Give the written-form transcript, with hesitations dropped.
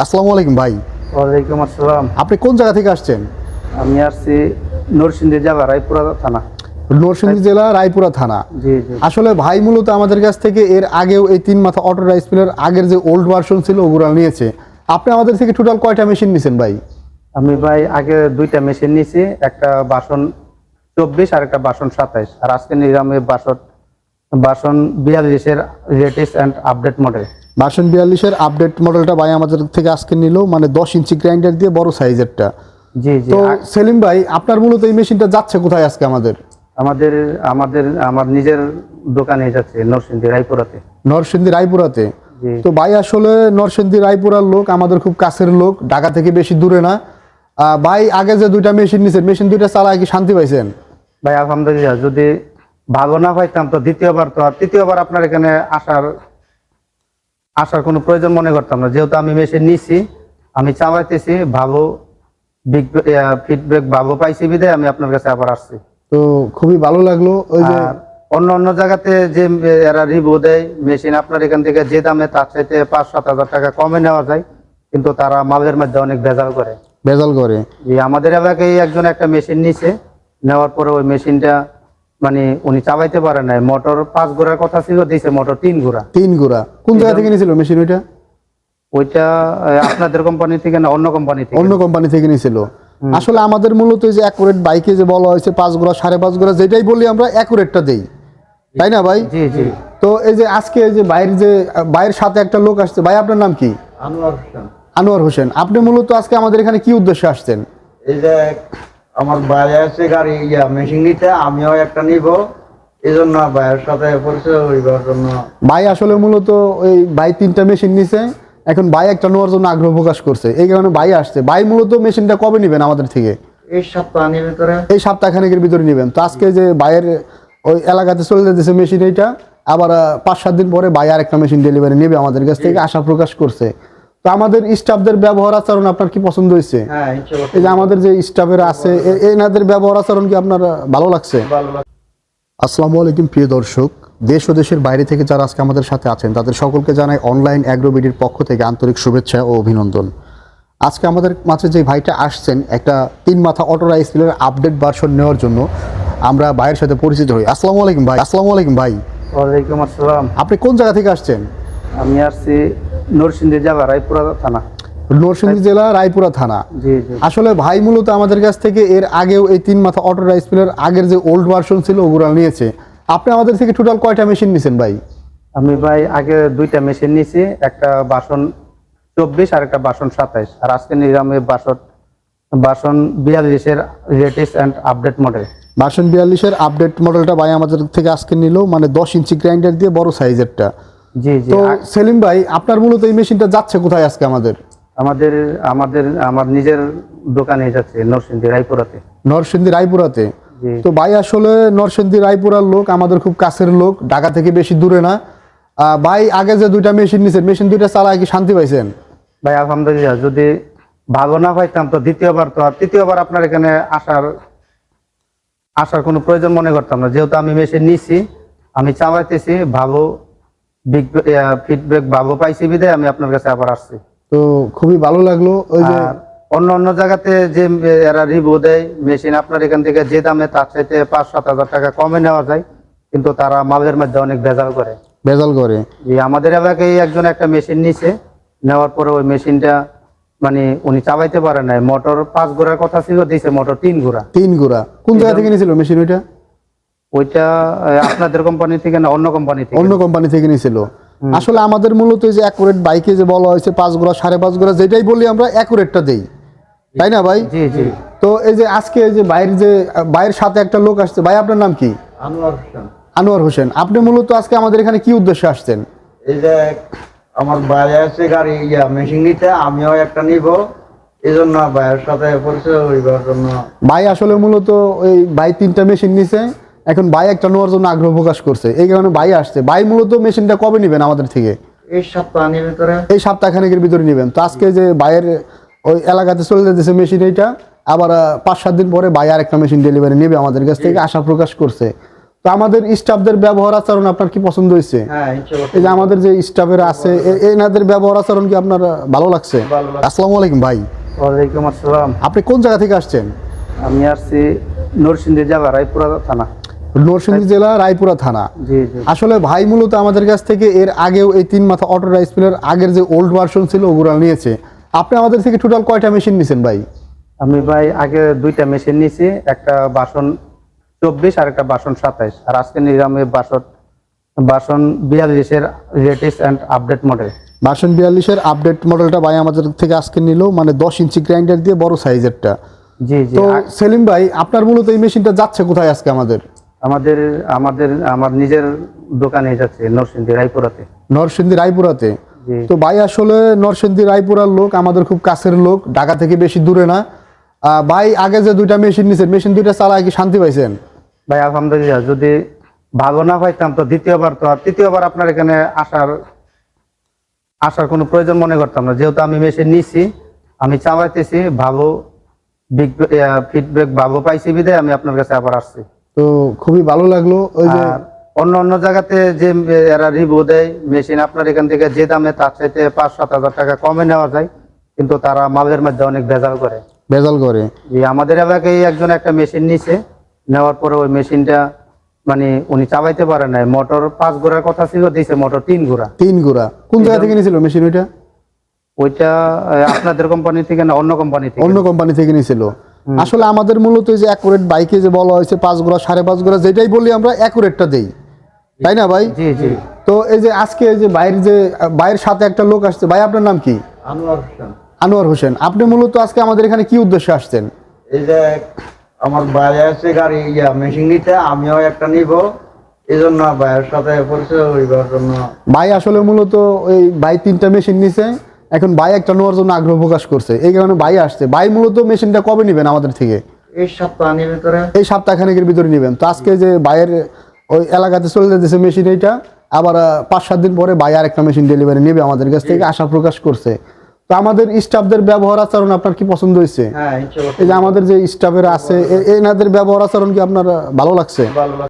আসসালামু আলাইকুম ভাই। ওয়ালাইকুম আসসালাম। আপনি কোন জায়গা থেকে আসছেন? আমি আসছি নরসিংদী জেলা রায়পুরা থানা। নরসিংদী জেলা রায়পুরা থানা। জি জি। আসলে ভাই মূলত আমাদের কাছ থেকে এর আগেও এই তিন মাথা অটো রাইস মিলের আগের যে ওল্ড ভার্সন ছিল ওগুলো নিয়েছে। আপনি আমাদের থেকে টোটাল কয়টা মেশিন নিছেন ভাই? আমি ভাই আগে দুইটা মেশিন নিয়েছি, একটা বাসন 24 আর একটা বাসন 27, আর আজকে নিলাম এই বাসন বাসন 42-এর latest and update model. Version 42-এর আপডেট মডেলটা ভাই আমাদের থেকে আজকে নিল, মানে 10 ইঞ্চি গ্রাইন্ডার দিয়ে বড় সাইজেরটা। জি জি। তো সেলিম ভাই, আপনার মূলত এই মেশিনটা যাচ্ছে কোথায় আজকে আমাদের? আমাদের আমাদের আমার নিজের দোকানে যাচ্ছে নরসিংদী রায়পুরাতে। নরসিংদী রায়পুরাতে। জি। তো ভাই আসলে নরসিংদী রায়পুরার লোক, আমাদের খুব কাছের লোক, ঢাকা থেকে বেশি দূরে না। ভাই আগে যে দুইটা মেশিন নিছেন, মেশিন দুইটা চালায় কি শান্তি পাইছেন? ভাই আলহামদুলিল্লাহ, যদি ভালো না পাইতাম তো তৃতীয়বার আপনার এখানে আসার কোনো প্রয়োজন মনে করতাম না, যেহেতু আমি মেশিন নিছি, আমি চালাইতেছি, ভালো ফিডব্যাক ভালো পাইছি বিধায় আমি আপনার কাছে আবার আসছি। তো খুবই ভালো লাগলো। ওই যে আর অন্য জায়গাতে যে এরা রিভিউ দেয় মেশিন আপনার এখান থেকে যে দামে তার চাইতে 5-7 হাজার টাকা কমে নেওয়া যায়, কিন্তু তারা মালের মধ্যে অনেক ভেজাল করে। ভেজাল করে। যে আমাদের এলাকায় একজন একটা মেশিন নিছে, নেওয়ার পরে ওই মেশিনটা মানে উনি চালাইতে পারে নাই। মোটর 5 ঘোড়ার কথা ছিল, দিছে মোটর 3 ঘোড়া। 3 গোড়া। কোন জায়গা থেকে নিয়েছিল মেশিন ওইটা? ওইটা আপনাদের কোম্পানি থেকে না অন্য কোম্পানি থেকে? অন্য কোম্পানি থেকে নিয়েছিল। আসলে আমাদের মূলত এই যে অ্যাকুরেট বাইকে যে বলা হয়েছে 5 গোড়া 5.5 গোড়া, যেটাই বলি আমরা অ্যাকুরেটটা দেই, তাই না ভাই? জি জি। তো এই যে আজকে এই যে বাইরের সাথে একটা লোক আসছে, ভাই আপনার নাম কি? আনোয়ার হোসেন। আনোয়ার হোসেন। আপনি মূলত আজকে আমাদের এখানে কি উদ্দেশ্যে আসছেন? এই যে আমার ভাই আছে গাড়ি মেশিন নিতে, আমিও একটা নিব, এই জন্য ভাইয়ের সাথে পরিচয় হইবার জন্য। ভাই আসলে মূলত ওই ভাই 3টা মেশিন নিছে, এখন ভাই একটা নেওয়ার জন্য আগ্রহ প্রকাশ করছে, এই কারণে ভাই আসছে। ভাই মূলত মেশিনটা কবে নেবেন আমাদের থেকে? এই সপ্তাহের ভিতরে। এই সপ্তাহখানেকের ভিতরে নেবেন। তো আজকে যে ভাইয়ের ওই এলাকাতে চলে যেতেছে মেশিন এইটা, আবার 5-7 দিন পরে ভাই আরেকটা মেশিন ডেলিভারি নেবে আমাদের কাছ থেকে, আশা প্রকাশ করছে। তো আমাদের স্টাফদের ব্যবহার আচরণ আপনার কি পছন্দ হয়েছে? হ্যাঁ ইনশাআল্লাহ। এই যে আমাদের যে স্টাফের আছে, এনাদের ব্যবহার আচরণ কি আপনার ভালো লাগছে? ভালো লাগে। আসসালামু আলাইকুম প্রিয় দর্শক, দেশ ও দেশের বাইরে থেকে যারা আজকে আমাদের সাথে আছেন তাদের সকলকে জানাই অনলাইন অ্যাগ্রোবিডির পক্ষ থেকে আন্তরিক শুভেচ্ছা ও অভিনন্দন। আজকে আমাদের মাঝে যে ভাইটা আসছেন একটা 3 মাথা অটো রাইস মিলের আপডেট ভার্সন নেওয়ার জন্য, আমরা ভাইয়ের সাথে পরিচিত হই। আসসালামু আলাইকুম ভাই। আসসালামু আলাইকুম ভাই। ওয়ালাইকুম আসসালাম। আপনি কোন জায়গা থেকে আসছেন? আমি আসছি নরসিংদী জেলা রায়পুরা থানা। নরসিংদী জেলা রায়পুরা থানা। জি জি। আসলে ভাই মূলত আমাদের কাছ থেকে এর আগেও এই 3 মাথা অটো রাইস মিলের আগের যে ওল্ড ভার্সন ছিল ওগুলো নিয়েছে। আপনি আমাদের থেকে টোটাল কয়টা মেশিন নিছেন ভাই? আমি ভাই আগে দুইটা মেশিন নিছি, একটা বাসন 24 আর একটা বাসন 27, আর আজকে নিলাম এই বাসন 42-এর latest and update model. Version 42-এর আপডেট মডেলটা ভাই আমাদের থেকে আজকে নিল, মানে 10 ইঞ্চি গ্রাইন্ডার দিয়ে বড় সাইজেরটা। জি জি। তো সেলিম ভাই, আপনার মূলত এই মেশিনটা যাচ্ছে কোথায় আজকে আমাদের? আমার নিজের দোকানে যাচ্ছে নরসিংদী রায়পুরাতে। নরসিংদী রায়পুরাতে। জি। তো ভাই আসলে নরসিংদী রায়পুরার লোক, আমাদের খুব কাছের লোক, ঢাকা থেকে বেশি দূরে না। ভাই আগে যে দুইটা মেশিন নিছেন, মেশিন দুইটা চালায় কি শান্তি পাইছেন? ভাই আলহামদুলিল্লাহ, যদি ভালো না পাইতাম তো তৃতীয়বার আপনার এখানে আসার কোনো প্রয়োজন মনে করতাম না, যেহেতু আমি মেশিন নিছি, আমি চালাইতেছি, ভালো ফিডব্যাক ভালো পাইছি বিধায় আমি আপনার কাছে আবার আসছি। তো খুবই ভালো লাগলো। ওই যে আর অন্য জায়গাতে যে এরা রিভিউ দেয় মেশিন আপনার এখান থেকে যে দামে তার চাইতে 5-7 হাজার টাকা কমে নেওয়া যায়, কিন্তু তারা মালের মধ্যে অনেক ভেজাল করে। ভেজাল করে। যে আমাদের এলাকায় একজন একটা মেশিন নিছে, নেওয়ার পরে ওই মেশিনটা মানে উনি চালাইতে পারে নাই। মোটর 5 ঘোড়ার কথা ছিল, দিছে মোটর 3 ঘোড়া। 3 গোড়া। কোন জায়গা থেকে নিয়েছিল মেশিন ওইটা? ওইটা আপনাদের কোম্পানি থেকে না অন্য কোম্পানি থেকে? অন্য কোম্পানি থেকে নিয়েছিল। আসলে আমাদের মূলত এই যে অ্যাকুরেট বাইকে যে বলা হয়েছে 5 গোড়া 5.5 গোড়া, যেটাই বলি আমরা অ্যাকুরেটটা দেই, তাই না ভাই? জি জি। তো এই যে আজকে এই যে বাইরের সাথে একটা লোক আসছে, ভাই আপনার নাম কি? আনোয়ার হোসেন। আনোয়ার হোসেন। আপনি মূলত আজকে আমাদের এখানে কি উদ্দেশ্যে আসছেন? এই যে আমার ভাই আছে গাড়ি মেশিন নিতে, আমিও একটা নিব, এই জন্য ভাইয়ের সাথে পরিচয় হইবার জন্য। ভাই আসলে মূলত ওই ভাই 3টা মেশিন নিছে, এখন ভাই একটা নেওয়ার জন্য আগ্রহ প্রকাশ করছে, এই কারণে ভাই আসছে। ভাই মূলত মেশিনটা কবে নেবেন আমাদের থেকে? এই সপ্তাহের ভিতরে। এই সপ্তাহখানেকের ভিতরে নেবেন। তো আজকে যে ভাইয়ের ওই এলাকাতে চলে যেতেছে মেশিন এইটা, আবার 5-7 দিন পরে ভাই আরেকটা মেশিন ডেলিভারি নেবে আমাদের কাছ থেকে, আশা প্রকাশ করছে। তো আমাদের স্টাফদের ব্যবহার আচরণ আপনার কি পছন্দ হয়েছে? হ্যাঁ ইনশাআল্লাহ। এই যে আমাদের যে স্টাফের আছে এনাদের ব্যবহার আচরণ কি আপনার ভালো লাগছে? ভালো লাগছে। আসসালামু আলাইকুম ভাই, ওয়ালাইকুম আসসালাম। আপনি কোন জায়গা থেকে আসছেন? আমি আসছি নরসিংদী জেলা রায়পুরা থানা। নরসিংদী জেলা রায়পুরা থানা। জি জি। আসলে ভাই মূলত আমাদের কাছ থেকে এর আগেও এই 3 মাথা অটো রাইস মিলের আগের যে ওল্ড ভার্সন ছিল ওগুলো নিয়েছে। আপনি আমাদের থেকে টোটাল কয়টা মেশিন নিছেন ভাই? আমি ভাই আগে দুইটা মেশিন নিয়েছি, একটা বাসন 24 আর একটা বাসন 27, আর আজকে নিলাম এই বাসন 42-এর latest and update model. Version 42-এর আপডেট মডেলটা ভাই আমাদের থেকে আজকে নিল, মানে 10 ইঞ্চি গ্রাইন্ডার দিয়ে বড় সাইজেরটা। জি জি। তো সেলিম ভাই, আপনার মূলত এই মেশিনটা যাচ্ছে কোথায় আজকে আমাদের? আমার নিজের দোকানে যাচ্ছে নরসিংদী রায়পুরাতে। নরসিংদী রায়পুরাতে। জি। তো ভাই আসলে নরসিংদী রায়পুরার লোক, আমাদের খুব কাছের লোক, ঢাকা থেকে বেশি দূরে না। ভাই আগে যে দুইটা মেশিন নিছেন, মেশিন দুইটা চালায় কি শান্তি পাইছেন? ভাই আলহামদুলিল্লাহ, যদি ভালো না পাইতাম তো তৃতীয়বার আপনার এখানে আসার কোনো প্রয়োজন মনে করতাম না, যেহেতু আমি মেশিন নিছি, আমি চালাইতেছি, ভালো ফিডব্যাক ভালো পাইছি বিধায় আমি আপনার কাছে আবার আসছি। তো খুবই ভালো লাগলো। ওই যে আর অন্য জায়গাতে যে এরা রিভিউ দেয় মেশিন আপনার এখান থেকে যে দামে তার চাইতে 5-7 হাজার টাকা কমে নেওয়া যায়, কিন্তু তারা মালের মধ্যে অনেক ভেজাল করে। ভেজাল করে। যে আমাদের এলাকায় একজন একটা মেশিন নিছে, নেওয়ার পরে ওই মেশিনটা মানে উনি চালাইতে পারে নাই। মোটর 5 ঘোড়ার কথা ছিল, দিছে মোটর 3 ঘোড়া। 3 গুড়া। কোন জায়গা থেকে নিয়েছিল মেশিন ওইটা? ওইটা আপনাদের কোম্পানি থেকে না, অন্য কোম্পানি থেকে। অন্য কোম্পানি থেকে নিয়েছিল। আসলে আমাদের মূলত এই যে অ্যাকুরেট বাইকে যে বলা হয়েছে 5 গুড়া 5.5 গুড়া, যেটাই বলি আমরা অ্যাকুরেটটা দেই, তাই না ভাই? জি জি। তো এই যে আজকে এই যে বাইরের সাথে একটা লোক আসছে, ভাই আপনার নাম কি? আনোয়ার হোসেন। আনোয়ার হোসেন। আপনি মূলত আজকে আমাদের এখানে কি উদ্দেশ্যে আসছেন? এই যে আমার ভাই আছে গাড়ি মেশিন নিতে, আমিও একটা নিব, এই জন্য ভাইয়ের সাথে পরিচয় হইবার জন্য। ভাই আসলে মূলত ওই ভাই 3টা মেশিন নিছে, এখন ভাই একটা নেওয়ার জন্য আগ্রহ প্রকাশ করছে, এই কারণে ভাই আসছে। ভাই মূলত মেশিনটা কবে নেবেন আমাদের থেকে? এই সপ্তাহের ভিতরে। এই সপ্তাহখানেকের ভিতরে নেবেন। তো আজকে যে ভাইয়ের ওই এলাকাতে চলে যেতেছে মেশিন, এইটা আবার 5-7 দিন পরে ভাই আরেকটা মেশিন ডেলিভারি নেবে আমাদের কাছ থেকে, আশা প্রকাশ করছে। তো আমাদের স্টাফদের ব্যবহার আচরণ আপনার কি পছন্দ হয়েছে? হ্যাঁ ইনশাআল্লাহ। এই যে আমাদের যে স্টাফের আছে এনাদের ব্যবহার আচরণ কি আপনার ভালো লাগছে? ভালো লাগছে।